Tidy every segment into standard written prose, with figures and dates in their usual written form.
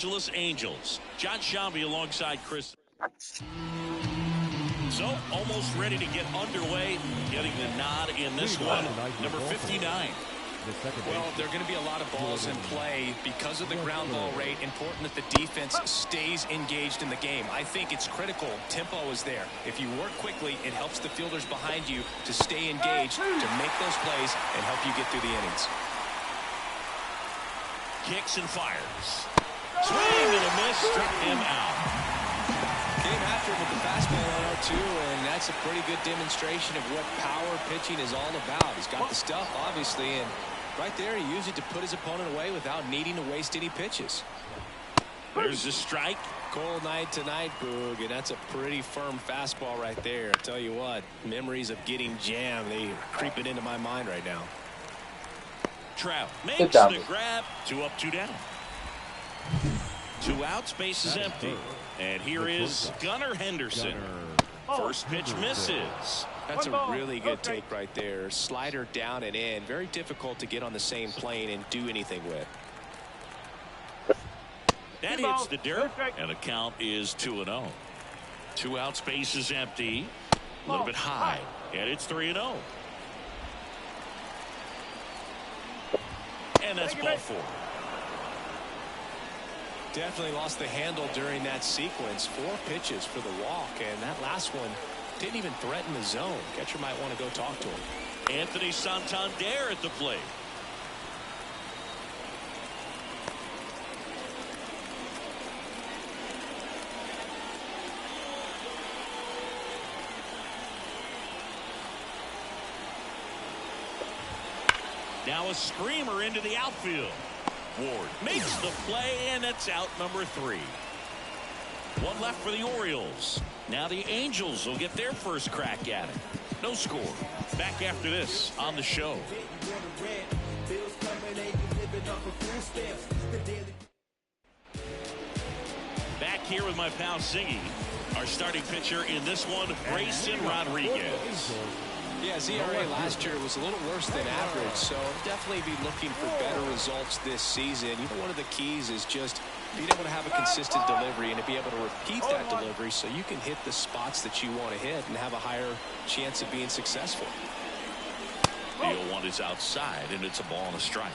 Angeles Angels. John Shambi alongside Chris. So, almost ready to get underway. Getting the nod in this one. Number 59. Well, there are going to be a lot of balls in play because of the ground ball rate. Important that the defense stays engaged in the game. I think it's critical. Tempo is there. If you work quickly, it helps the fielders behind you to stay engaged, to make those plays, and help you get through the innings. Kicks and fires. Swing and a miss. Struck him out. Came after him with the fastball on 0-2, and that's a pretty good demonstration of what power pitching is all about. He's got the stuff, obviously, and right there he used it to put his opponent away without needing to waste any pitches. There's a strike. Cold night tonight, Boog, and that's a pretty firm fastball right there. I tell you what, memories of getting jammed, they are creeping into my mind right now. Trout makes the grab. 2 up, 2 down. 2 outs, base is empty. And here is Gunnar Henderson. First pitch misses. That's a really good take right there. Slider down and in. Very difficult to get on the same plane and do anything with. That hits the dirt, and the count is 2-0. 2 outs, base is empty. A little bit high, and it's 3-0. And that's ball 4. Definitely lost the handle during that sequence. 4 pitches for the walk, and that last one didn't even threaten the zone. Catcher might want to go talk to him. Anthony Santander at the plate. Now a screamer into the outfield. Ward makes the play, and it's out number 3. 1 left for the Orioles. Now the Angels will get their first crack at it. No score. Back after this on the show. Back here with my pal Siggy. Our starting pitcher in this one, Grayson Rodriguez. Yeah, his ERA last year was a little worse than average, so definitely be looking for better results this season. You know, one of the keys is just being able to have a consistent delivery and to be able to repeat that delivery so you can hit the spots that you want to hit and have a higher chance of being successful. The 0-1 is outside, and it's a ball and a strike.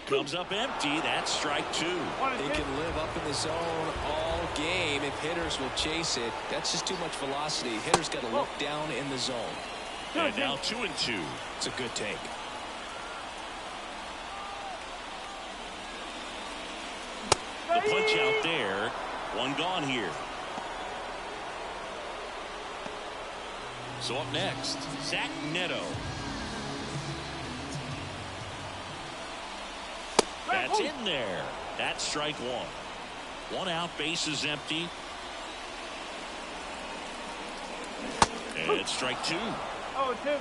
Comes up empty. That's strike 2. He can live up in the zone all game if hitters will chase it. That's just too much velocity. Hitters got to look down in the zone. And now 2-2. It's a good take. The punch out there. 1 gone here. So up next, Zach Neto. That's in there. That's strike 1. 1 out, base is empty. And it's strike 2. 0-2.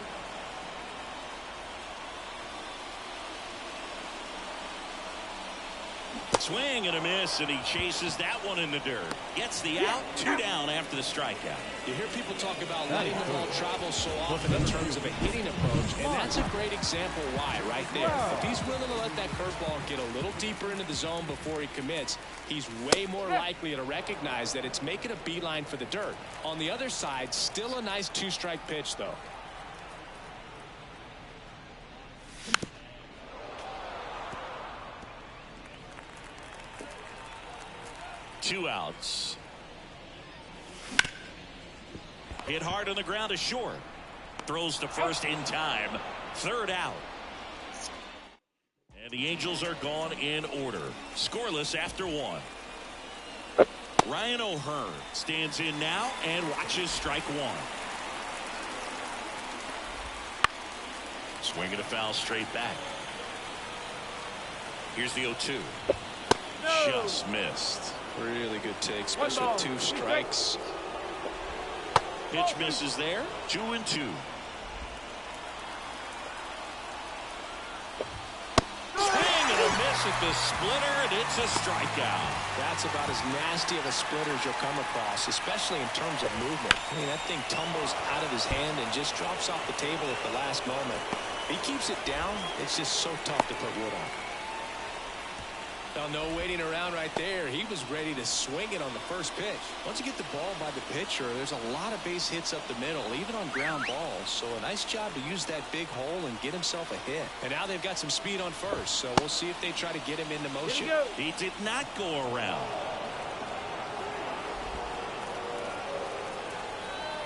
Swing and a miss, and he chases that one in the dirt. Gets the out. 2 down after the strikeout. You hear people talk about letting the ball travel so often in terms of a hitting approach, and that's a great example why right there. If he's willing to let that curveball get a little deeper into the zone before he commits, he's way more likely to recognize that it's making a beeline for the dirt. On the other side, still a nice 2-strike pitch, though. Two outs. Hit hard on the ground to short. Throws to first in time. 3rd out. And the Angels are gone in order. Scoreless after 1. Ryan O'Hearn stands in now and watches strike 1. Swing and a foul straight back. Here's the 0-2. Just missed. Really good take, especially with 2 strikes. Pitch misses there. 2-2. Swing and a miss at the splitter, and it's a strikeout. That's about as nasty of a splitter as you'll come across, especially in terms of movement. I mean, that thing tumbles out of his hand and just drops off the table at the last moment. He keeps it down. It's just so tough to put wood on. Now, no waiting around right there. He was ready to swing it on the first pitch. Once you get the ball by the pitcher, there's a lot of base hits up the middle, even on ground balls. So a nice job to use that big hole and get himself a hit. And now they've got some speed on first, so we'll see if they try to get him into motion. He did not go around.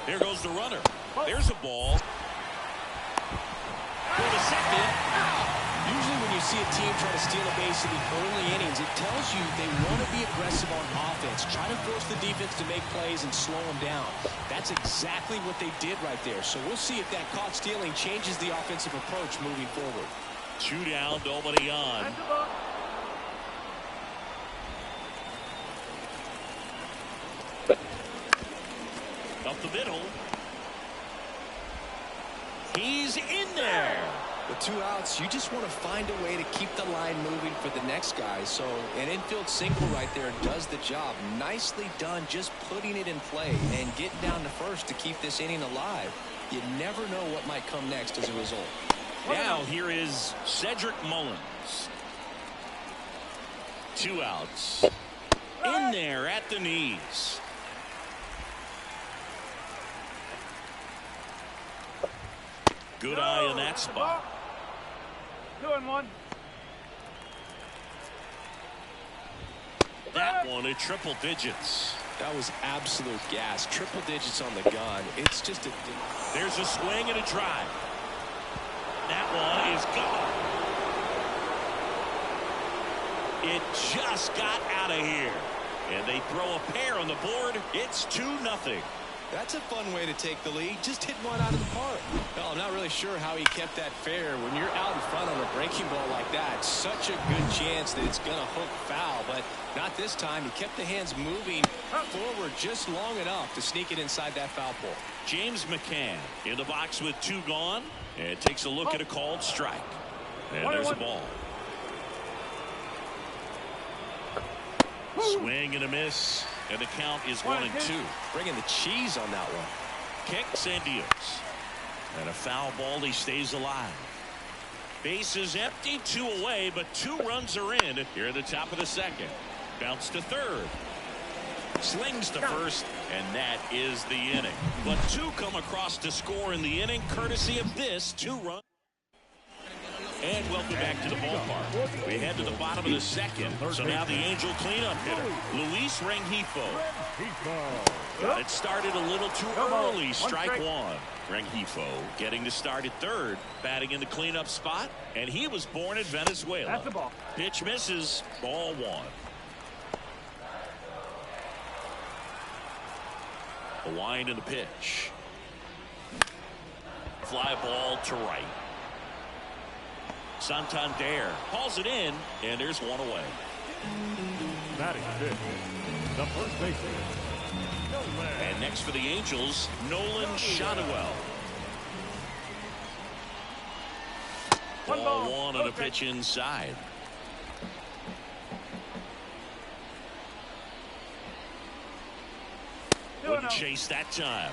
Here goes the runner. There's a ball. For the second. Usually when you see a team try to steal a base in the early innings, it tells you they want to be aggressive on offense, try to force the defense to make plays and slow them down. That's exactly what they did right there. So we'll see if that caught stealing changes the offensive approach moving forward. 2 down, nobody on. Up the middle. He's in there. With 2 outs, you just want to find a way to keep the line moving for the next guy. So an infield single right there does the job. Nicely done, just putting it in play and getting down to first to keep this inning alive. You never know what might come next as a result. Now here is Cedric Mullins. 2 outs. In there at the knees. Good eye in that spot. 2-1. That one at triple digits. That was absolute gas. Triple digits on the gun. It's just a... There's a swing and a drive. That one is gone. It just got out of here. And they throw a pair on the board. It's 2-0. That's a fun way to take the lead. Just hit one out of the park. Well, I'm not really sure how he kept that fair. When you're out in front on a breaking ball like that, such a good chance that it's going to hook foul. But not this time. He kept the hands moving forward just long enough to sneak it inside that foul pole. James McCann in the box with 2 gone. And takes a look at a called strike. And there's a ball. Swing and a miss. And the count is 1-2. Bringing the cheese on that one. Kicks and deals. And a foul ball. He stays alive. Base is empty. 2 away, but 2 runs are in here at the top of the second. Bounce to third. Slings to first, and that is the inning. But 2 come across to score in the inning, courtesy of this 2-run. And welcome back to the ballpark. We head to the bottom of the second. So now the Angel cleanup hitter, Luis Rengifo. Got it started a little too early. Strike 1. Rengifo getting to start at third, batting in the cleanup spot. And he was born in Venezuela. That's the ball. Pitch misses. Ball 1. A wind in the pitch. Fly ball to right. Santander calls it in, and there's 1 away. Batting fifth, the first baseman. And next for the Angels, Nolan Shotwell. Ball 1 on a pitch inside. Wouldn't chase that time.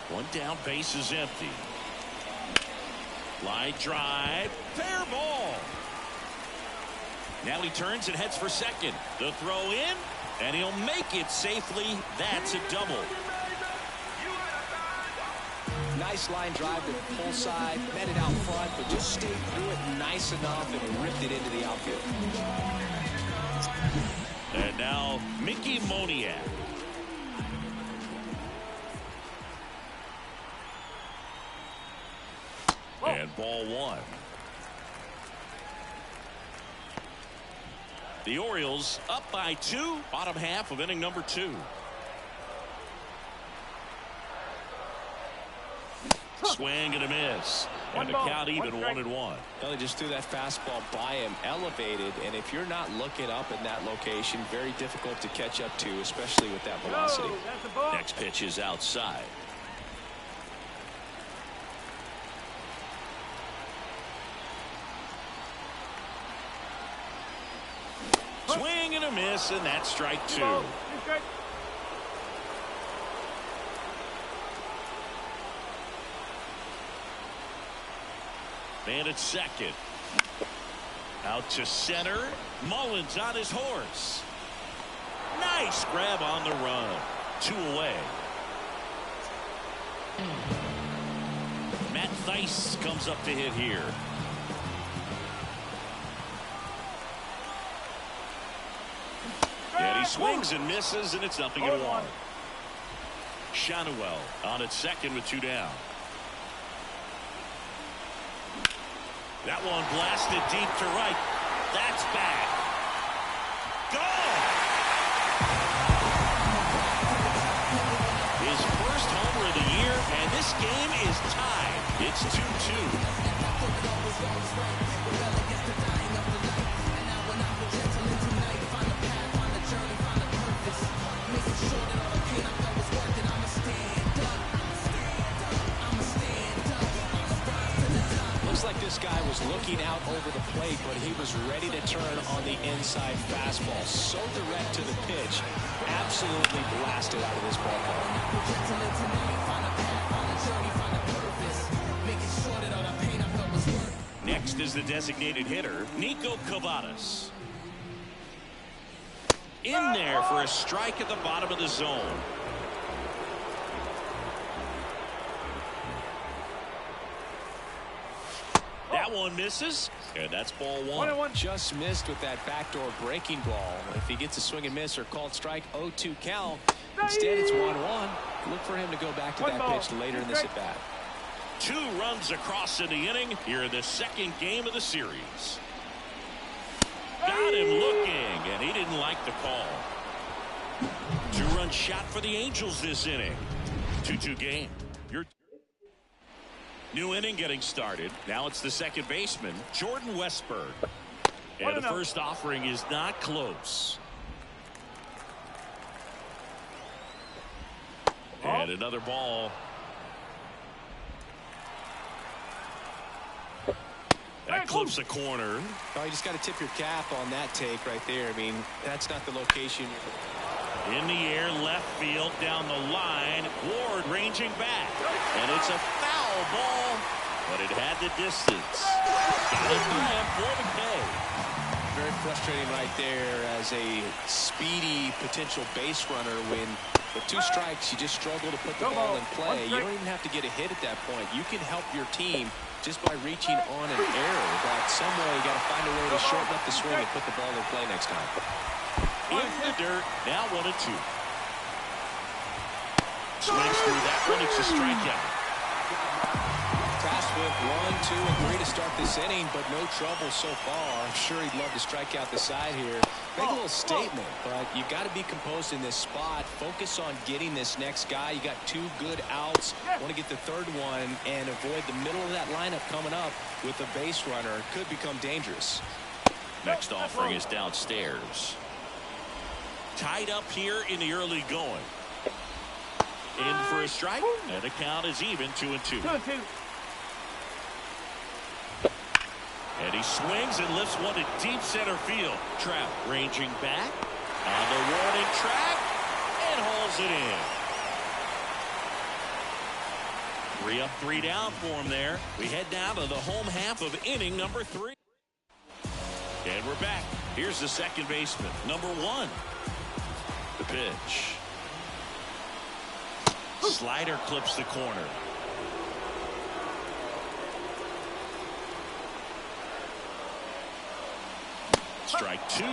One down, base is empty. Line drive, fair ball. Now he turns and heads for second. The throw in, and he'll make it safely. That's a double. Nice line drive to the pull side, met it out front, but just stayed through it nice enough and ripped it into the outfield. And now Mickey Moniak. And ball 1. The Orioles up by 2, bottom half of inning number 2. Swing and a miss. And the count even 1-1. Well, they just threw that fastball by him, elevated, and if you're not looking up in that location, very difficult to catch up to, especially with that velocity. Next pitch is outside. Swing and a miss, and that's strike two. Man at second. Out to center. Mullins on his horse. Nice grab on the run. 2 away. Matt Thaiss comes up to hit here. And he swings and misses, and it's 0-1. Shanuel on at second with 2 down. That one blasted deep to right. That's back. Gone! His first homer of the year, and this game is tied. It's 2-2. Looks like this guy was looking out over the plate, but he was ready to turn on the inside fastball. So direct to the pitch. Absolutely blasted out of this ballpark. Next is the designated hitter, Nico Cavadas. In there for a strike at the bottom of the zone. That one misses, and that's ball one. Just missed with that backdoor breaking ball. If he gets a swing and miss or called strike, 0-2 count. Instead, it's 1-1. Look for him to go back to that pitch later in this at-bat. 2 runs across in the inning here in the second game of the series. Got him looking, and he didn't like the call. 2-run shot for the Angels this inning. 2-2 game. New inning getting started. Now it's the second baseman, Jordan Westburg. And the first offering is not close. And another ball. That clips the corner. Oh, you just got to tip your cap on that take right there. I mean, that's not the location. In the air, left field, down the line. Ward ranging back. And it's a foul ball, but it had the distance. Got it for the K. Very frustrating right there as a speedy potential base runner when with 2 strikes, you just struggle to put the ball in play. You don't even have to get a hit at that point. You can help your team just by reaching on an error. But some way you got to find a way to shorten up the swing and put the ball in play next time. In the dirt, now 1-2. Swings through that one, it's a strikeout. Tasked with 1, 2, and 3 to start this inning, but no trouble so far. I'm sure he'd love to strike out the side here. Make a little statement, but you got to be composed in this spot. Focus on getting this next guy. You got 2 good outs. Want to get the 3rd one and avoid the middle of that lineup coming up with a base runner. It could become dangerous. Next offering is downstairs. Tied up here in the early going. In for a strike, and the count is even 2-2. And he swings and lifts one to deep center field. Trout ranging back on the warning track and hauls it in. 3 up, 3 down for him there. We head down to the home half of inning number 3. And we're back. Here's the second baseman, number 1. The pitch. Slider clips the corner. Strike 2.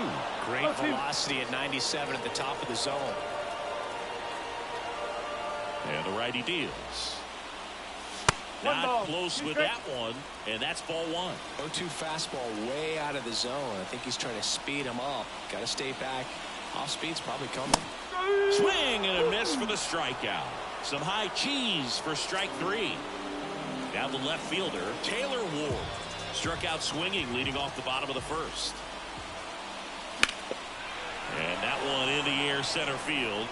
Great velocity at 97 at the top of the zone. And the righty deals. Not close with that one, and that's ball 1. 0-2 fastball way out of the zone. I think he's trying to speed him up. Got to stay back. Off speed's probably coming. Swing and a miss for the strikeout. Some high cheese for strike 3. Now the left fielder, Taylor Ward. Struck out swinging, leading off the bottom of the first. And that one in the air center field.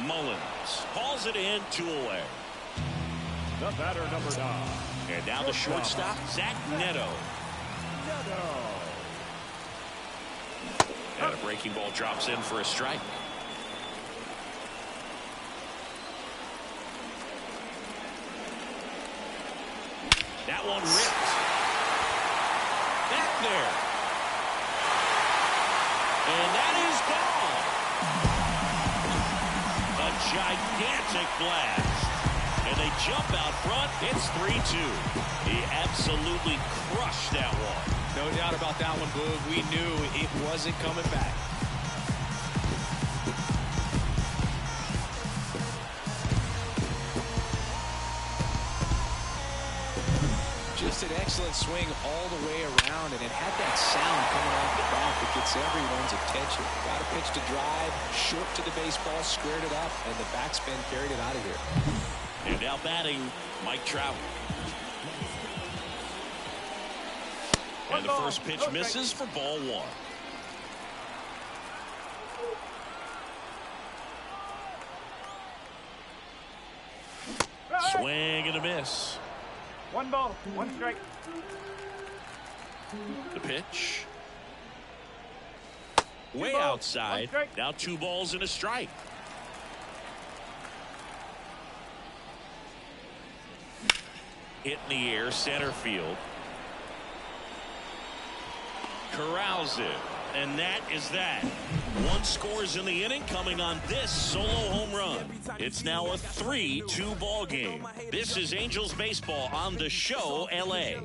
Mullins hauls it in, 2 away. The batter, number 9. And now the shortstop, Zach Neto. And a breaking ball drops in for a strike. That one ripped. Back there. And that is gone. A gigantic blast. And they jump out front. It's 3-2. He absolutely crushed that one. No doubt about that one, Boog. We knew it wasn't coming back. Just an excellent swing all the way around, and it had that sound coming off the bat that gets everyone's attention. Got a pitch to drive, short to the baseball, squared it up, and the backspin carried it out of here. And now batting, Mike Trout. And the first pitch misses for ball one. Swing and a miss. 1 ball, 1 strike. The pitch. Way outside. Now 2 balls and a strike. Hit in the air, center field. Corrals it. And that is that. 1 scores in the inning coming on this solo home run. It's now a 3-2 ball game. This is Angels baseball on the show LA.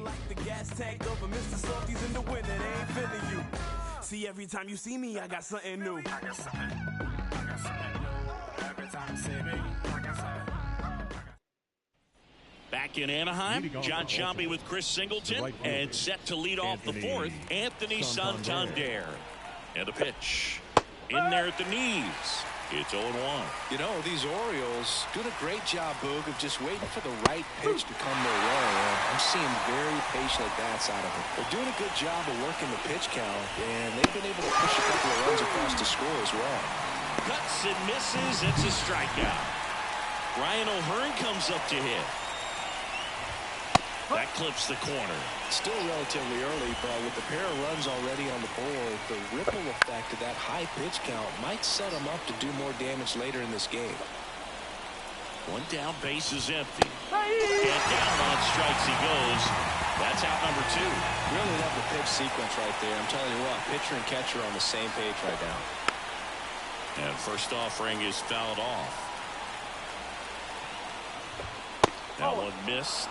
See, every time you see me, I got something new. Every time you see me, I got something. Back in Anaheim, John Sciambi with Chris Singleton, and set to lead off the 4th, Anthony Santander. And the pitch in there at the knees. It's 0-1. You know, these Orioles doing a great job, Boog, of just waiting for the right pitch to come their way. I'm seeing very patient at-bats out of it. They're doing a good job of working the pitch count, and they've been able to push a couple of runs across the score as well. Cuts and misses. It's a strikeout. Ryan O'Hearn comes up to hit. That clips the corner. Still relatively early, but with the pair of runs already on the board, the ripple effect of that high pitch count might set them up to do more damage later in this game. 1 down, base is empty. And down on strikes he goes. That's out number 2. Really love the pitch sequence right there. I'm telling you what, pitcher and catcher are on the same page right now. And first offering is fouled off. That one missed.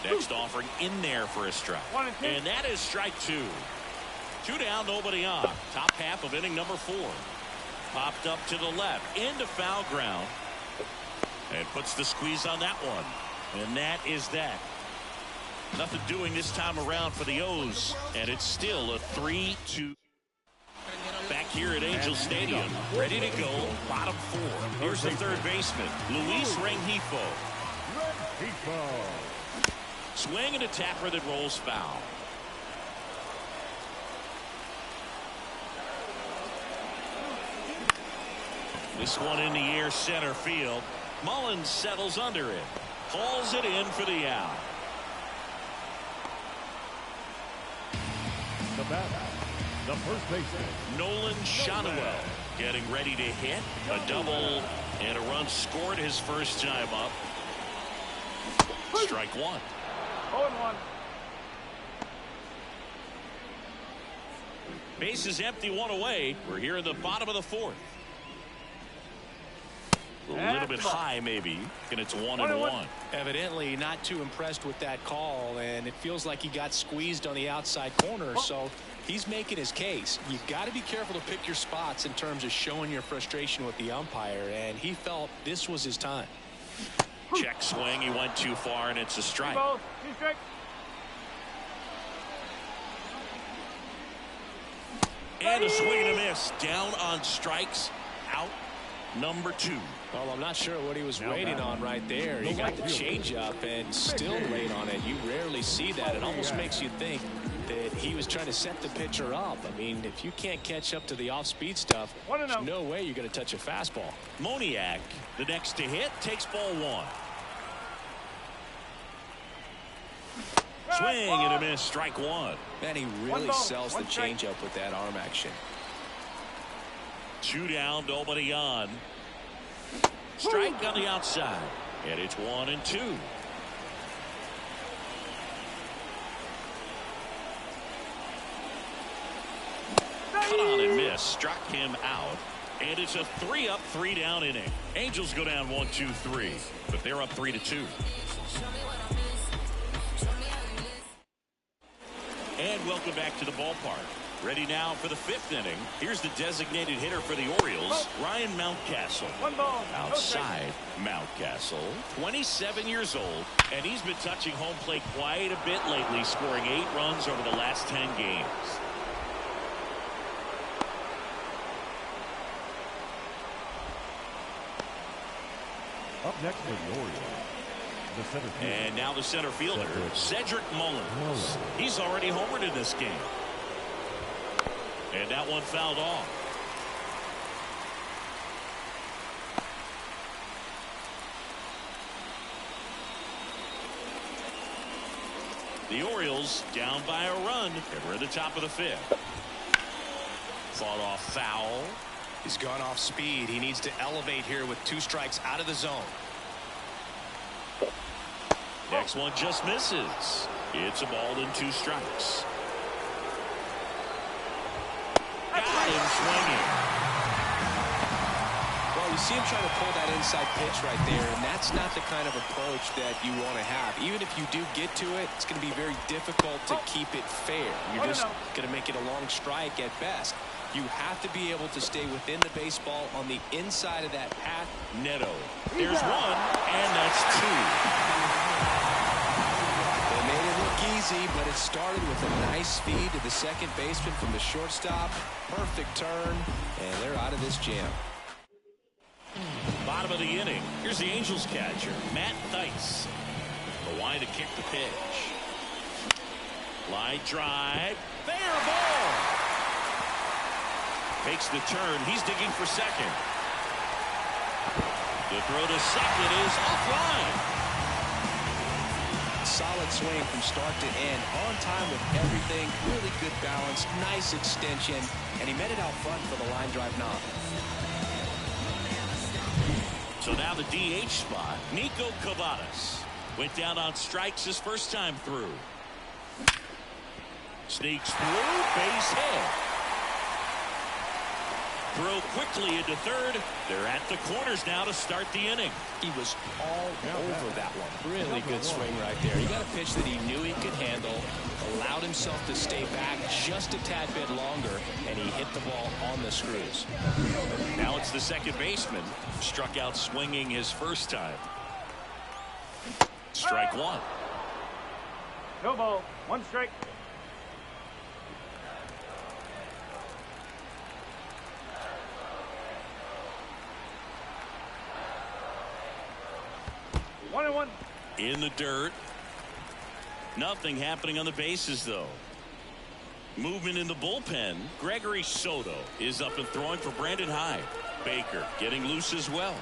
Next offering in there for a strike. And that is strike 2. 2 down, nobody on. Top half of inning number 4. Popped up to the left into foul ground. And puts the squeeze on that one. And that is that. Nothing doing this time around for the O's. And it's still a 3-2. Back here at Angel Stadium. Ready to go. Bottom 4. Here's the third baseman, Luis Rengifo. Swing and a tapper that rolls foul. This one in the air, center field. Mullins settles under it. Hauls it in for the out. The batter, the first baseman, Nolan Schanuel getting ready to hit. A double and a run scored his first time up. Strike 1. 0-1. Base is empty, 1 away. We're here in the bottom of the 4th. A little bit high, maybe, and it's 1-1. Evidently not too impressed with that call, and it feels like he got squeezed on the outside corner, so he's making his case. You've got to be careful to pick your spots in terms of showing your frustration with the umpire, and he felt this was his time. Check swing, he went too far, and it's a strike. And a swing and a miss. Down on strikes. Out number 2. Well, I'm not sure what he was waiting on right there. He got the changeup and still laid on it. You rarely see that. It almost makes you think that he was trying to set the pitcher up. I mean, if you can't catch up to the off-speed stuff, there's no way you're going to touch a fastball. Moniak, the next to hit, takes ball 1. Swing and a miss. Strike one. Man, he really sells the changeup with that arm action. 2 down, nobody on. Strike on the outside. And it's 1-2. Cut on and miss. Struck him out. And it's a 3-up, 3-down inning. Angels go down 1-2-3. But they're up 3-2. And welcome back to the ballpark. Ready now for the 5th inning. Here's the designated hitter for the Orioles, Ryan Mountcastle. 1 ball. Outside, Mountcastle, 27 years old, and he's been touching home plate quite a bit lately, scoring 8 runs over the last 10 games. Up next for the Orioles, the center fielder. And now the center fielder, Cedric Mullins. He's already homered in this game. And that one fouled off. The Orioles down by a run, and we're at the top of the 5th. Fought off foul. He's gone off speed. He needs to elevate here with 2 strikes out of the zone. Next one just misses. It's a ball and 2 strikes. Got him swinging. Well, you see him trying to pull that inside pitch right there, and that's not the kind of approach that you want to have. Even if you do get to it, it's going to be very difficult to keep it fair. You're just going to make it a long strike at best. You have to be able to stay within the baseball on the inside of that path. Neto. There's 1, and that's 2. They made it look easy, but it started with a nice feed to the second baseman from the shortstop. Perfect turn, and they're out of this jam. Bottom of the inning. Here's the Angels catcher, Matt Thaiss. The line to kick the pitch. Line drive. Fair ball. Makes the turn. He's digging for second. The throw to second is offline. Solid swing from start to end. On time with everything. Really good balance. Nice extension. And he met it out front for the line drive knock. So now the DH spot. Nico Cavadas went down on strikes his first time through. Sneaks through. Base hit. Throw quickly into third. They're at the corners now to start the inning. He was all over that one. Really good swing right there. He got a pitch that he knew he could handle, allowed himself to stay back just a tad bit longer, and he hit the ball on the screws. Now it's the second baseman. Struck out swinging his first time. Strike 1. No ball. 1 strike. One. In the dirt. Nothing happening on the bases, though. Movement in the bullpen. Gregory Soto is up and throwing for Brandon Hyde. Baker getting loose as well.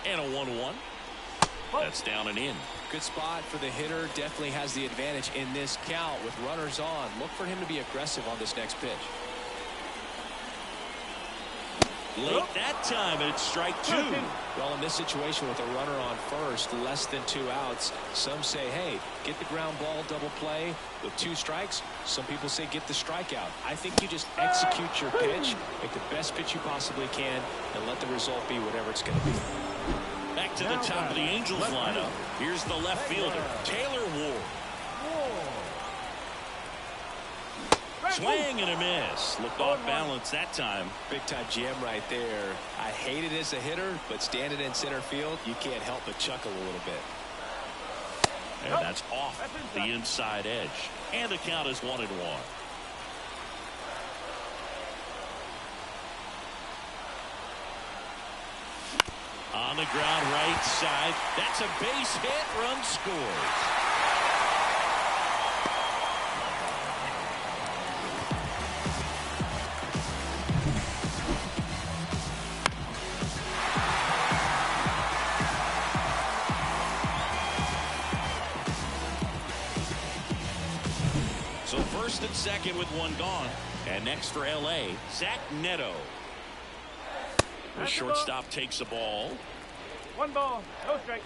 And a 1-1. That's down and in. Good spot for the hitter. Definitely has the advantage in this count with runners on. Look for him to be aggressive on this next pitch. Late that time, and it's strike 2. Well, in this situation with a runner on first, less than 2 outs, some say, hey, get the ground ball, double play with 2 strikes. Some people say get the strikeout. I think you just execute your pitch, make the best pitch you possibly can, and let the result be whatever it's going to be. Back to the top of the Angels lineup. Here's the left fielder, Taylor Ward. Swing and a miss. Looked off balance that time. Big time jam right there. I hate it as a hitter, but standing in center field, you can't help but chuckle a little bit. And that's off the inside edge. And the count is 1-1. On the ground right side. That's a base hit. Run scores. So first and second with one gone. And next for L.A., Zach Neto. The shortstop takes the ball. One ball, no strike.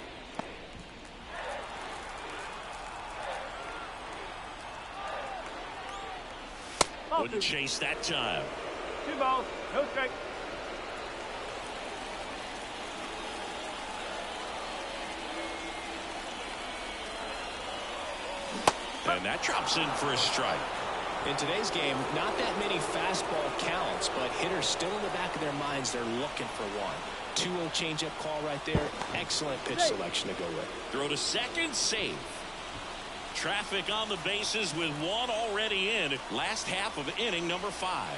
Wouldn't chase that time. 2 balls, no strike. And that drops in for a strike. In today's game, not that many fastball counts, but hitters still in the back of their minds, they're looking for one. 2-0 changeup call right there. Excellent pitch selection to go with. Throw to second, safe. Traffic on the bases with one already in. Last half of inning number 5.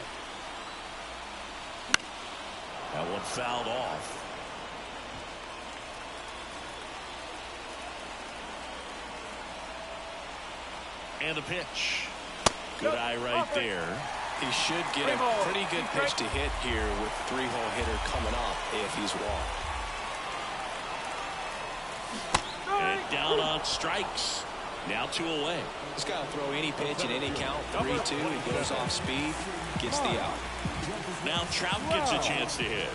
That one fouled off. And the pitch. Good eye right there. He should get a pretty good pitch to hit here with 3-hole hitter coming up if he's walked. And down on strikes. Now 2 away. This guy will throw any pitch at any count. 3-2. He goes off speed, gets the out. Now Trout gets a chance to hit.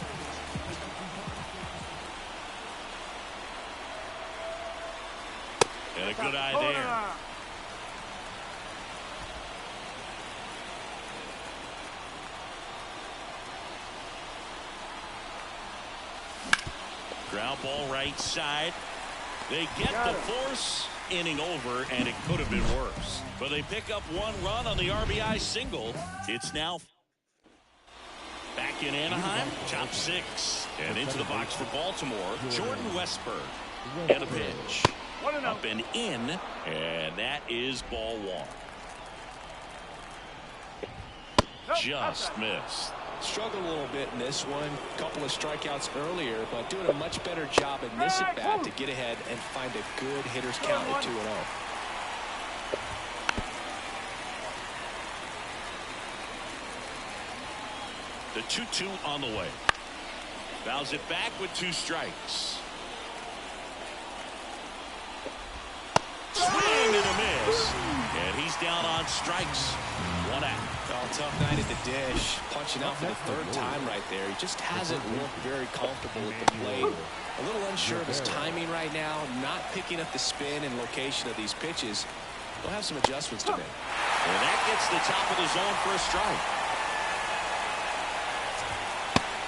And a good eye there. Ground ball right side. They get the force. Inning over, and it could have been worse. But they pick up 1 run on the RBI single. It's now back in Anaheim. Top 6. And into the box for Baltimore. Jordan Westburg. And a pitch. Up and in. And that is ball 1. Just missed. Struggled a little bit in this one. Couple of strikeouts earlier, but doing a much better job in this at bat to get ahead and find a good hitter's count at 2-0. The 2-2 on the way. Fouls it back with 2 strikes. Swing and a miss. And he's down on strikes. 1 out. Well, tough night at the dish. Punching out for the 3rd time right there. He just hasn't looked very comfortable with the plate. A little unsure of his timing right now. Not picking up the spin and location of these pitches. He'll have some adjustments to make. And that gets the top of the zone for a strike.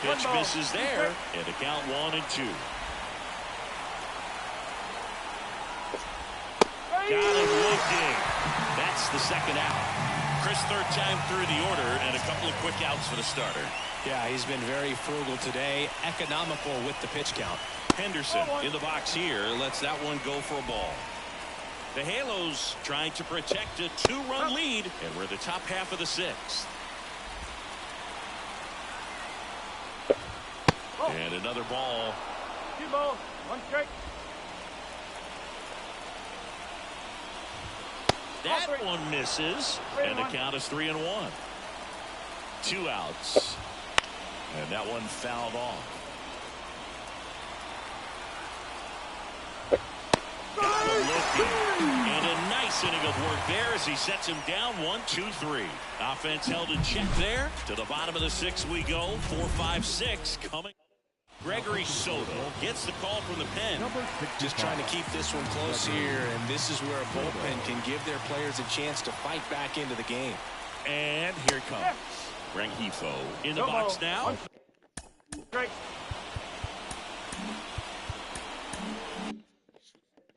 Pitch misses there. And the count 1-2. Got him looking. That's the 2nd out. Chris, 3rd time through the order, and a couple of quick outs for the starter. Yeah, he's been very frugal today. Economical with the pitch count. Henderson in the box here lets that one go for a ball. The Halos trying to protect a 2-run lead, and we're the top half of the 6th. And another ball. 2 balls, 1 strike. That one misses, and the count is 3-1. 2 outs, and that one fouled off. Got him looking, and a nice inning of work there as he sets him down 1-2-3. Offense held in check there. To the bottom of the 6th we go. 4-5-6 coming. Gregory Soto gets the call from the pen. Just trying to keep this one close here, and this is where a bullpen can give their players a chance to fight back into the game. And here it comes. Rengifo in the box now. Strike.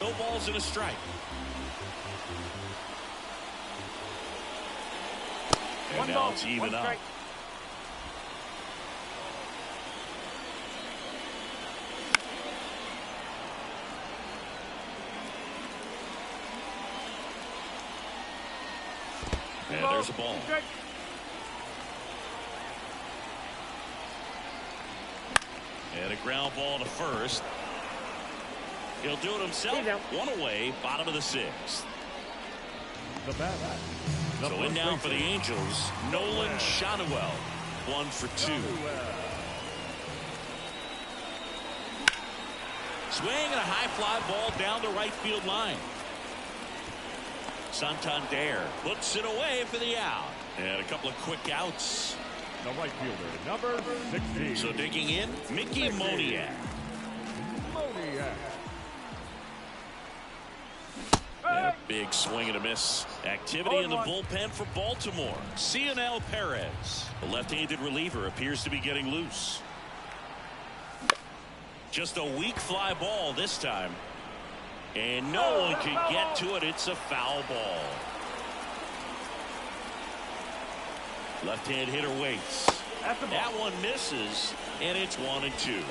No balls and a strike. And now it's even up. And there's a ball. And a ground ball to first. He'll do it himself. 1 away, bottom of the 6th. The bat. So in now for the Angels, Nolan Shotwell. 1 for 2. Swing and a high fly ball down the right field line. Santander puts it away for the out. And a couple of quick outs. The right fielder, number 16. So digging in, Mickey Moniak. And a big swing and a miss. Activity in the bullpen for Baltimore. Cionel Perez. The left-handed reliever appears to be getting loose. Just a weak fly ball this time. And no one can get to it. It's a foul ball. Left-hand hitter waits. That one misses, and it's 1-2.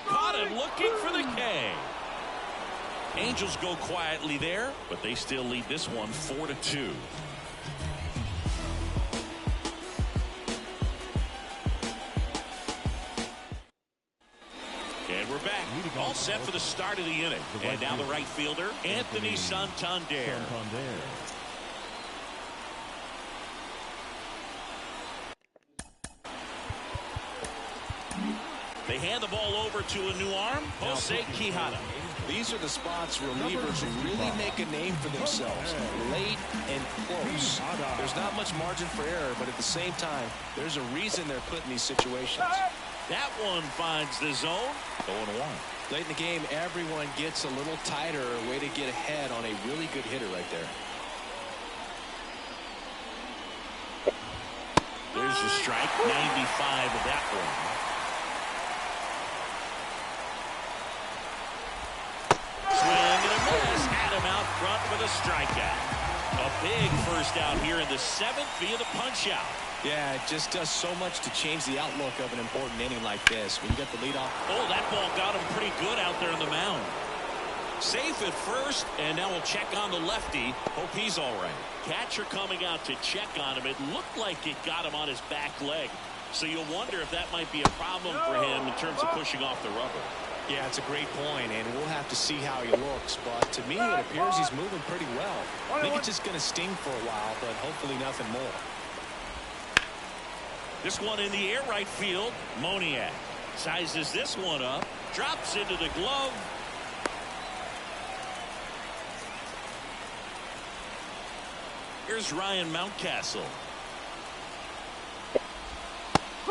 Caught him looking for the K. Angels go quietly there, but they still lead this one 4-2. And we're back. All set for the start of the inning. And now the right fielder, Anthony Santander. They hand the ball over to a new arm, Jose Quijada. These are the spots relievers really make a name for themselves. Late and close. There's not much margin for error, but at the same time, there's a reason they're put in these situations. That one finds the zone. 0-1. Late in the game, everyone gets a little tighter. A way to get ahead on a really good hitter right there. There's the strike. 95 of that one. Swing and a miss. Had him out front with a strikeout. A big first out here in the 7th via the punch out. Yeah, it just does so much to change the outlook of an important inning like this. When you get the lead off. Oh, that ball got him pretty good out there on the mound. Safe at first, and now we'll check on the lefty. Hope he's all right. Catcher coming out to check on him. It looked like it got him on his back leg. So you'll wonder if that might be a problem for him in terms of pushing off the rubber. Yeah, it's a great point, and we'll have to see how he looks. But to me, it appears he's moving pretty well. I think it's just going to sting for a while, but hopefully nothing more. This one in the air right field. Moniak sizes this one up. Drops into the glove. Here's Ryan Mountcastle.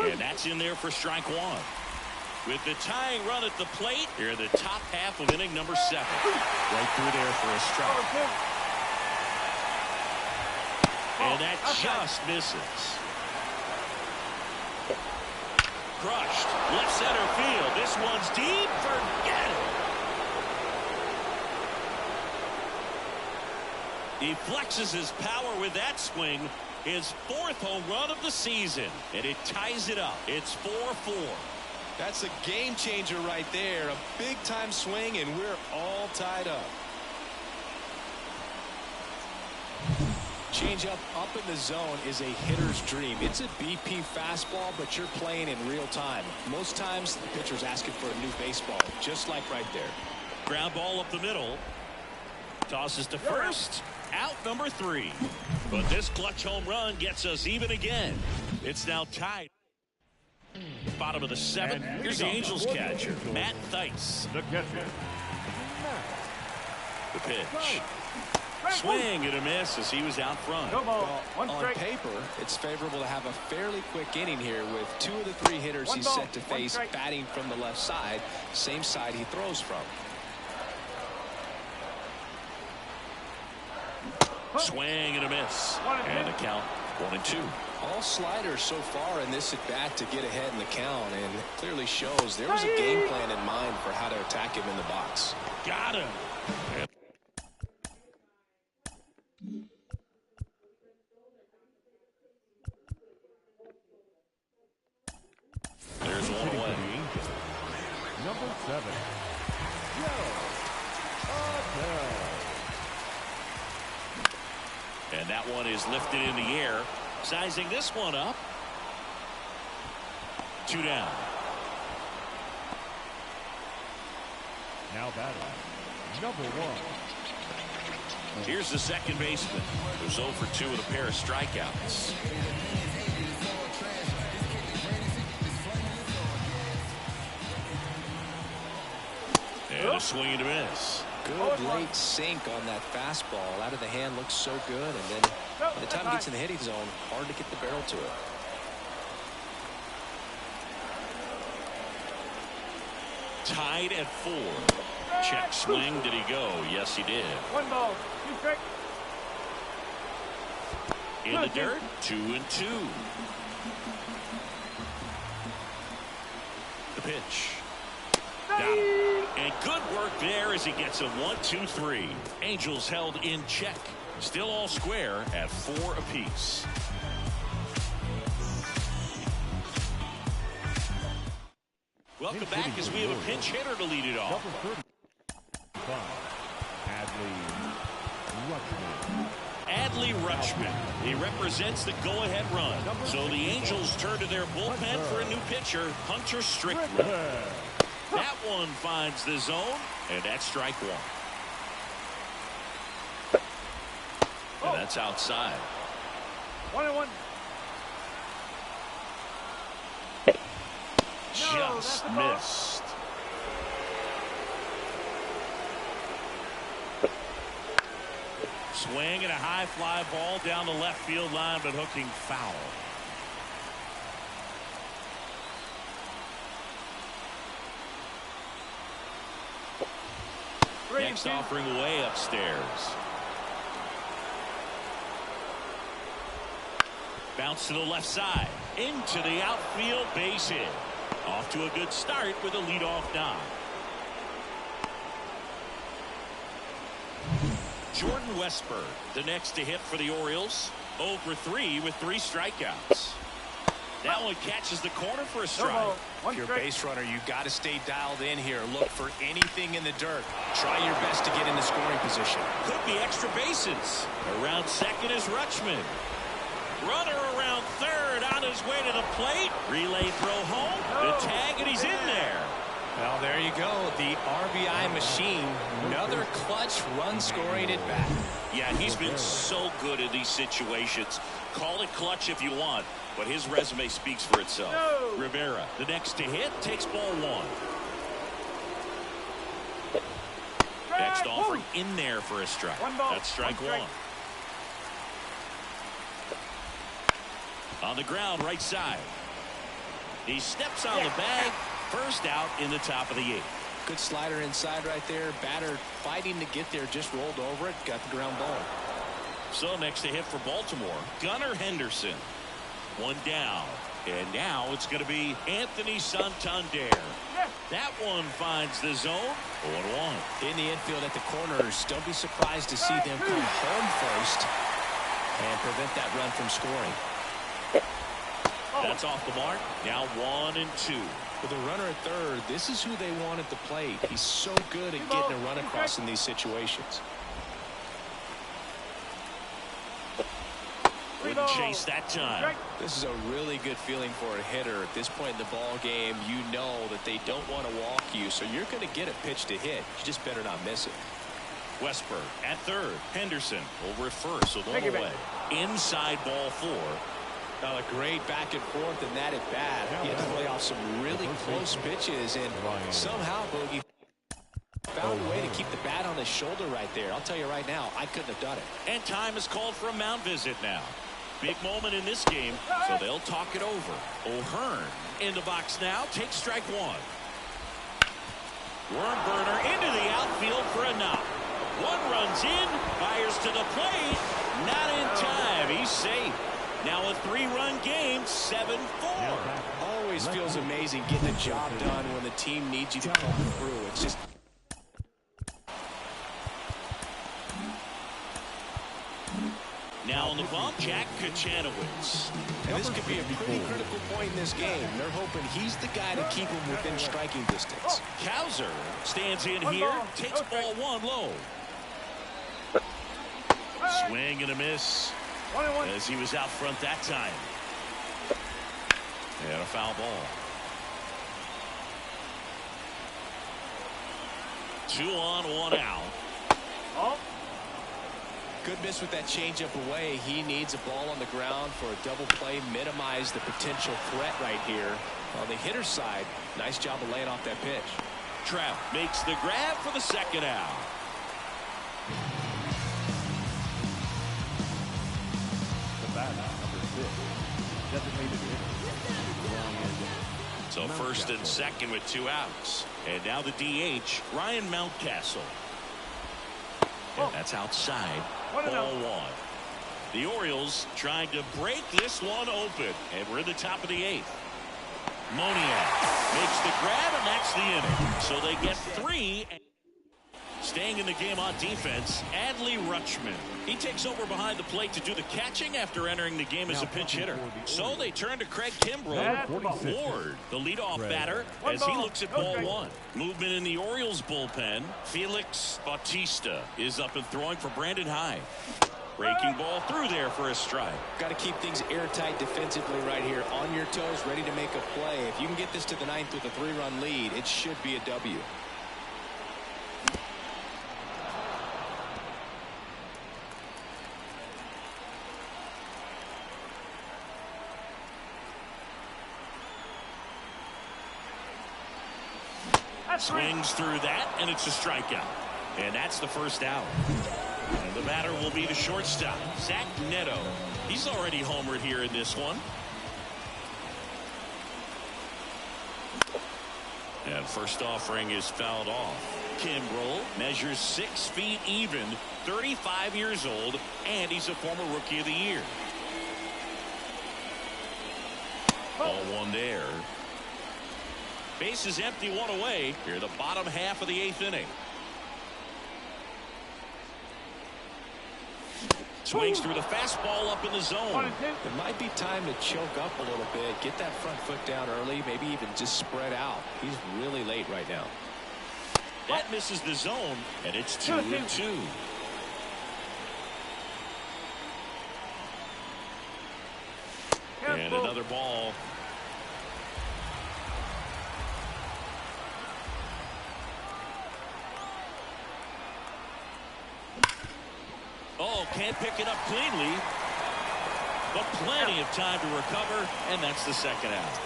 And that's in there for strike one. With the tying run at the plate, here the top half of inning number 7. Right through there for a strike. And that just misses. Crushed. Left center field. This one's deep. Forget it. He flexes his power with that swing. His 4th home run of the season. And it ties it up. It's 4-4. That's a game changer right there. A big time swing, and we're all tied up. Changeup up in the zone is a hitter's dream. It's a BP fastball, but you're playing in real time. Most times the pitcher's asking for a new baseball, just like right there. Ground ball up the middle. Tosses to first. Out number 3. But this clutch home run gets us even again. It's now tied. Bottom of the 7th. Here's the Angels catcher, Matt Thaiss. The catcher. The pitch. Swing and a miss as he was out front. Well, on paper, it's favorable to have a fairly quick inning here with 2 of the 3 hitters he's set to face batting from the left side, same side he throws from. Swing and a miss. And the count 1-2. All sliders so far in this at bat to get ahead in the count, and it clearly shows there was a game plan in mind for how to attack him in the box. Got him. There's one away. Number 7. And that one is lifted in the air. Sizing this one up. 2 down. Now batting, number 1. Here's the second baseman, who's 0 for 2 with a pair of strikeouts. And A swing and a miss. Good late sink on that fastball. Out of the hand, looks so good. And then by the time it gets in the hitting zone, hard to get the barrel to it. Tied at 4. Check swing. Did he go? Yes, he did. 1 ball, 2 strikes. In the dirt, 2-2. The pitch. Got him. And good work there as he gets a 1-2-3. Angels held in check. Still all square at 4 apiece. Welcome back as we have a pinch hitter to lead it off. Adley Rutschman. He represents the go-ahead run. So the Angels turn to their bullpen for a new pitcher, Hunter Strickland. That one finds the zone, and that's strike 1. And that's outside. 1-1. Just missed. Swing and a high fly ball down the left field line, but hooking foul. Next offering way upstairs. Bounce to the left side. Into the outfield, base hit. Off to a good start with a leadoff knock. Jordan Westberg, the next to hit for the Orioles. 0 for 3 with 3 strikeouts. That one catches the corner for a strike. If you're a base runner, you've got to stay dialed in here. Look for anything in the dirt. Try your best to get in the scoring position. Could be extra bases. Around second is Rutschman. Runner around third on his way to the plate. Relay throw home. The tag, and he's in there. Well, there you go. The RBI machine. Another clutch run scoring at bat. Yeah, he's been so good in these situations. Call it clutch if you want, but his resume speaks for itself. Rivera, the next to hit, takes ball 1. Next offering in there for a strike. That's strike 1. On the ground, right side. He steps on the bag. First out in the top of the 8th. Good slider inside right there. Batter fighting to get there, just rolled over it, got the ground ball. So next to hit for Baltimore, Gunnar Henderson. 1 down. And now it's going to be Anthony Santander. That one finds the zone. 0-1. In the infield at the corners, don't be surprised to see them come home first and prevent that run from scoring. That's off the mark. Now 1-2. With a runner at third, this is who they want at the plate. He's so good at getting a run across in these situations. Wouldn't chase that time. This is a really good feeling for a hitter. At this point in the ball game, you know that they don't want to walk you, so you're going to get a pitch to hit. You just better not miss it. Westberg at third. Henderson over at first, so one away. Inside ball 4. Now a great back and forth in that at bat. He had to play off some really close pitches, and somehow Bogey found a way to keep the bat on his shoulder right there. I'll tell you right now, I couldn't have done it. And time is called for a mound visit now. Big moment in this game, so they'll talk it over. O'Hearn in the box now, takes strike 1. Worm burner into the outfield for a knock. 1 runs in, fires to the plate, not in time. He's safe. Now a 3-run game, 7-4. Always feels amazing getting the job done when the team needs you to come through. It's just... Now on the bump, Jack Kachanowicz. And this could be a pretty critical point in this game. They're hoping he's the guy to keep him within striking distance. Kowser stands in here, takes ball 1 low. Swing and a miss. As he was out front that time. And a foul ball. 2 on, 1 out. Good miss with that changeup away. He needs a ball on the ground for a double play. Minimize the potential threat right here. On the hitter's side, nice job of laying off that pitch. Trout makes the grab for the second out. The batter, number 6, designated hitter. So first and second with 2 outs. And now the DH, Ryan Mountcastle. And that's outside. Ball 1. The Orioles trying to break this one open. And we're in the top of the 8th. Moniak makes the grab, and that's the inning. So they get 3. Staying in the game on defense, Adley Rutschman. He takes over behind the plate to do the catching after entering the game as a pinch hitter. So they turn to Craig Kimbrell. Ward, the leadoff batter, as he looks at ball 1. Movement in the Orioles bullpen. Felix Bautista is up and throwing for Brandon Hyde. Breaking ball through there for a strike. Got to keep things airtight defensively right here. On your toes, ready to make a play. If you can get this to the 9th with a 3-run lead, it should be a W. Swings through that, and it's a strikeout. And that's the first out. And the batter will be the shortstop, Zach Neto. He's already homered here in this one. And first offering is fouled off. Kimbrell measures 6 feet even, 35 years old, and he's a former Rookie of the Year. Ball 1 there. Base is empty, 1 away. Here the bottom half of the 8th inning. Swings through the fastball up in the zone. It might be time to choke up a little bit. Get that front foot down early. Maybe even just spread out. He's really late right now. That misses the zone, and it's 2-2. And another ball. Oh, can't pick it up cleanly, but plenty of time to recover, and that's the second out.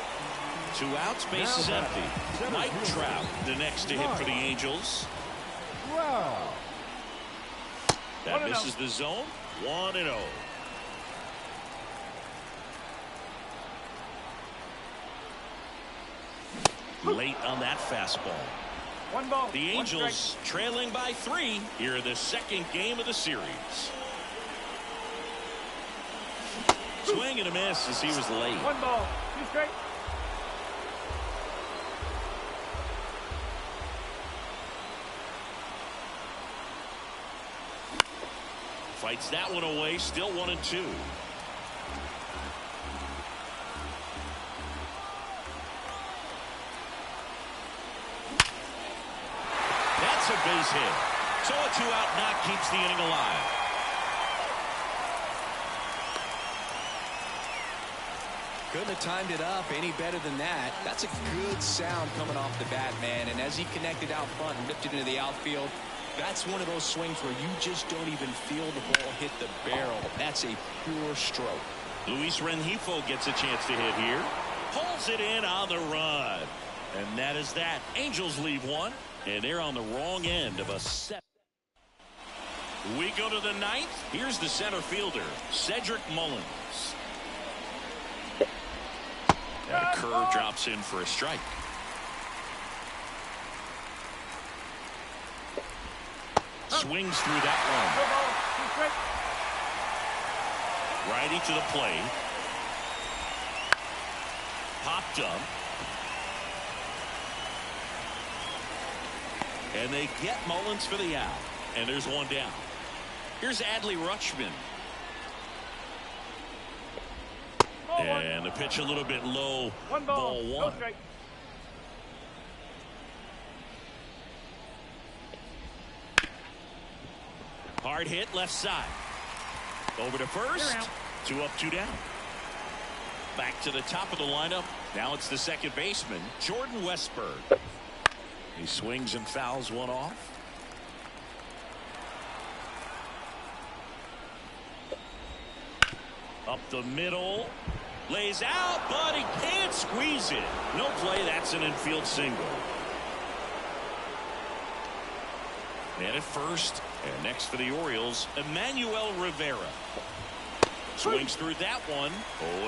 2 outs, base is empty. Mike Trout, the next to hit for the Angels. Wow. That misses the zone. 1-0. Late on that fastball. 1 ball. The Angels trailing by 3 here in the second game of the series. Swing and a miss as he was late. 1 ball. 2 straight. Fights that one away, still 1-2. That's a base hit. So a 2-out knock keeps the inning alive. Couldn't have timed it up any better than that. That's a good sound coming off the bat, man. And as he connected out front and ripped it into the outfield, that's one of those swings where you just don't even feel the ball hit the barrel. That's a pure stroke. Luis Rengifo gets a chance to hit here. Pulls it in on the run. And that is that. Angels leave 1. And they're on the wrong end of a 7. We go to the 9th. Here's the center fielder, Cedric Mullins. And a curve drops in for a strike. Swings through that one. Righty to the plate. Popped up. And they get Mullins for the out. And there's 1 down. Here's Adley Rutschman. And the pitch a little bit low. 1 ball. Ball 1. Go straight. Hard hit left side. Over to first. 2 up, 2 down. Back to the top of the lineup. Now it's the second baseman, Jordan Westburg. He swings and fouls one off. Up the middle. Lays out, but he can't squeeze it. No play. That's an infield single. And at first, and next for the Orioles, Emmanuel Rivera. Swings through that one.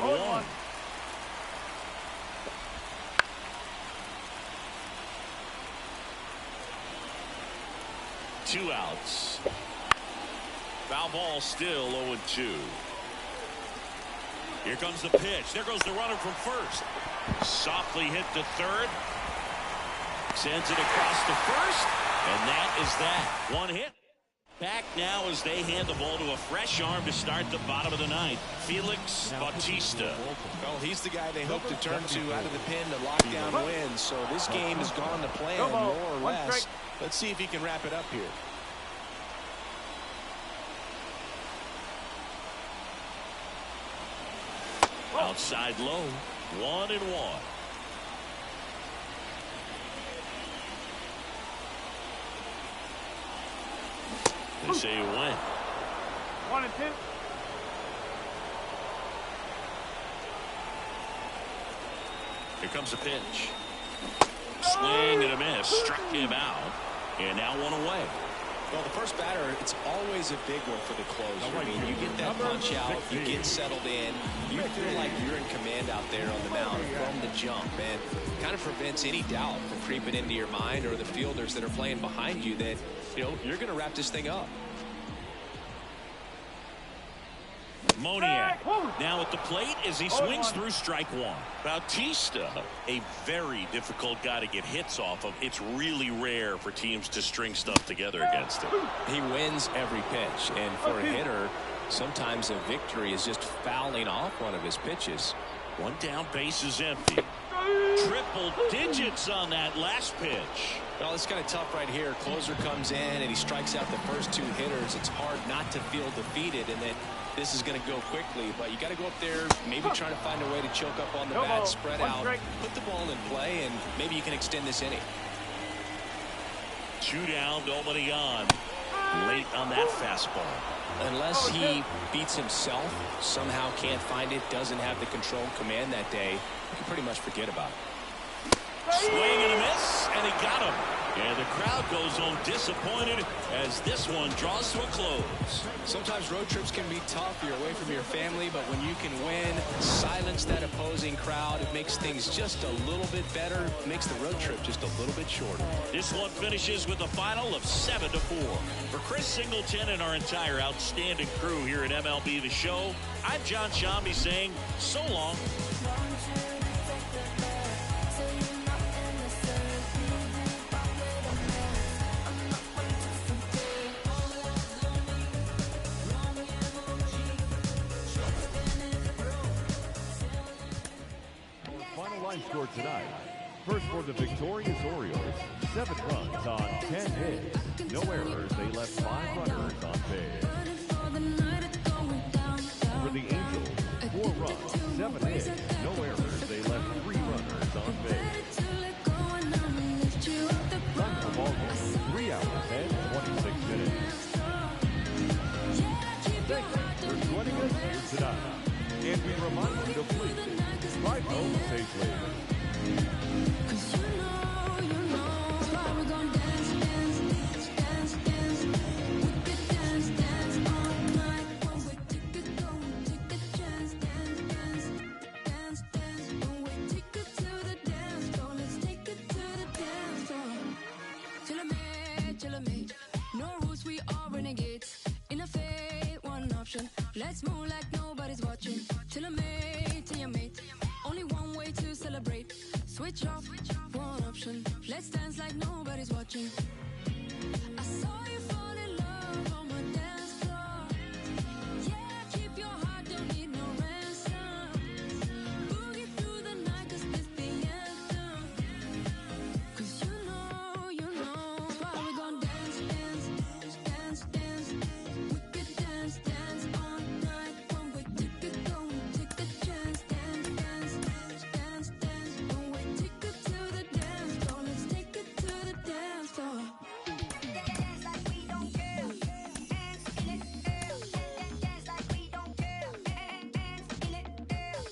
0-1. Two outs. Foul ball still 0-2. Here comes the pitch. There goes the runner from first. Softly hit to third. Sends it across to first. And that is that. One hit. Back now as they hand the ball to a fresh arm to start the bottom of the ninth. Felix Bautista. Well, he's the guy they hope to turn to out of the pen to lock down wins. So this game has gone to plan, more or less. Let's see if he can wrap it up here. Outside low. 1-1. They say you win. 1-2. Here comes a pitch. Swing and a miss. Struck him out. And now one away. Well, the first batter, it's always a big one for the closer. I mean, you get that punch out, you get settled in, you feel like you're in command out there on the mound from the jump, and kind of prevents any doubt from creeping into your mind or the fielders that are playing behind you that, you know, you're going to wrap this thing up. Moniak now at the plate as he swings through strike one. Bautista, a very difficult guy to get hits off of. It's really rare for teams to string stuff together against him. He wins every pitch, and for a hitter, sometimes a victory is just fouling off one of his pitches. One down, base is empty. Triple digits on that last pitch. Well, it's kind of tough right here. Closer comes in and he strikes out the first two hitters. It's hard not to feel defeated and that this is going to go quickly, but you got to go up there, maybe trying to find a way to choke up on the bat, spread out, put the ball in play, and maybe you can extend this inning. Two down, nobody on. Late on that fastball. Unless he beats himself, somehow can't find it, doesn't have the control and command that day, you can pretty much forget about it. Swing and a miss, and he got him. And the crowd goes home disappointed as this one draws to a close. Sometimes road trips can be tough. You're away from your family, but when you can win, silence that opposing crowd, it makes things just a little bit better. It makes the road trip just a little bit shorter. This one finishes with a final of 7-4. For Chris Singleton and our entire outstanding crew here at MLB The Show, I'm John Shambi saying so long. Score tonight. First for the victorious Orioles, 7 runs on 10 hits. No errors, they left 5 runners on base. For the Angels, 4 runs, 7 hits. No errors, they left 3 runners on base. Time for ball game, 3 hours and 26 minutes. Thank you for joining us here tonight. And we remind you to please drive home safely. Let's move like nobody's watching. Till I'm made, till you're made. Only one way to celebrate. Switch off, one option. Let's dance like nobody's watching. I saw you.